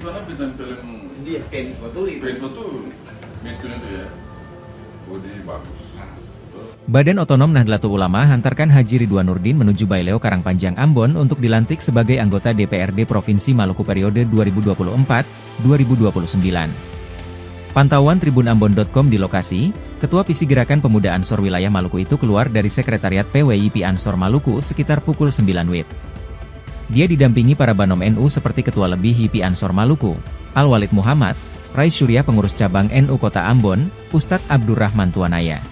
Karena bintang film Dia Fans betul itu. Fans betul, Mitun itu ya, bodi bagus. Badan Otonom Nahdlatul Ulama hantarkan Haji Ridwan Nurdin menuju Baileo Karangpanjang Ambon untuk dilantik sebagai anggota DPRD Provinsi Maluku periode 2024-2029. Pantauan tribunambon.com di lokasi, Ketua Visi Gerakan Pemuda Ansor Wilayah Maluku itu keluar dari Sekretariat PWIP Ansor Maluku sekitar pukul 9 WIB. Dia didampingi para Banom NU seperti Ketua Lebih HIPI Ansor Maluku, Al-Walid Muhammad, Rais Syuriah Pengurus Cabang NU Kota Ambon, Ustadz Abdurrahman Tuanaya.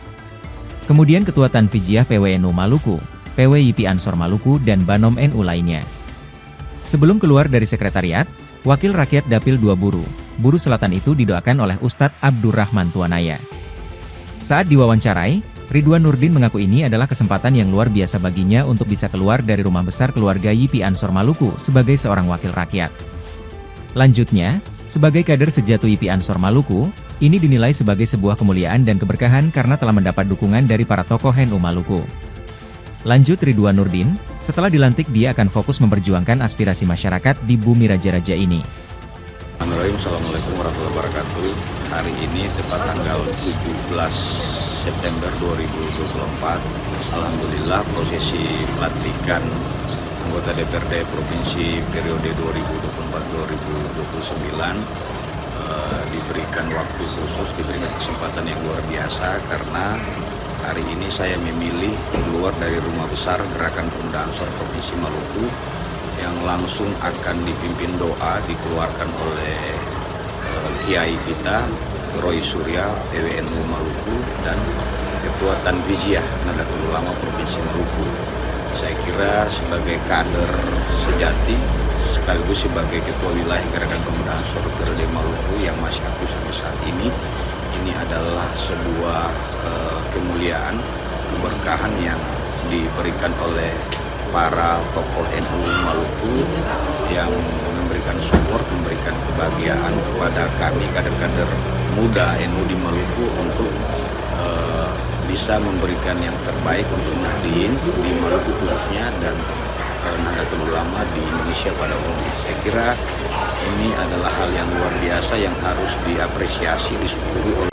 Kemudian Ketua Tanfijiyah PWNU Maluku, PWIP Ansor Maluku dan Banom NU lainnya. Sebelum keluar dari sekretariat, Wakil Rakyat Dapil 2 Buru Selatan itu didoakan oleh Ustadz Abdurrahman Tuanaya. Saat diwawancarai, Ridwan Nurdin mengaku ini adalah kesempatan yang luar biasa baginya untuk bisa keluar dari rumah besar keluarga YIPI Ansor Maluku sebagai seorang wakil rakyat. Lanjutnya, sebagai kader sejati YIPI Ansor Maluku, ini dinilai sebagai sebuah kemuliaan dan keberkahan karena telah mendapat dukungan dari para tokoh NU Maluku. Lanjut Ridwan Nurdin, setelah dilantik dia akan fokus memperjuangkan aspirasi masyarakat di bumi raja-raja ini. Assalamualaikum warahmatullahi wabarakatuh. Hari ini tepat tanggal 17 September 2024. Alhamdulillah prosesi pelantikan anggota DPRD Provinsi periode 2024-2029 diberikan waktu khusus, diberikan kesempatan yang luar biasa karena hari ini saya memilih keluar dari rumah besar Gerakan Pemuda Ansor Provinsi Maluku yang langsung akan dipimpin doa dikeluarkan oleh Kiai kita, Roy Surya, PWNU Maluku, dan Ketua Tanfijiyah Nahdlatul Ulama Provinsi Maluku. Saya kira sebagai kader sejati, sekaligus sebagai Ketua Wilayah Gerakan Pemuda Ansor periode Maluku yang masih aktif sampai saat ini adalah sebuah kemuliaan, keberkahan yang diberikan oleh para tokoh NU Maluku yang memberikan support, memberikan kebahagiaan kepada kami kader-kader muda NU di Maluku untuk bisa memberikan yang terbaik untuk Nahdien di Maluku khususnya dan Nahdlatul Ulama di Indonesia pada umumnya. Saya kira ini adalah hal yang luar biasa yang harus diapresiasi, disyukuri oleh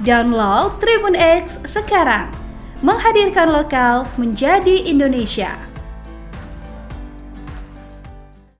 Download Tribun X sekarang, menghadirkan lokal menjadi Indonesia.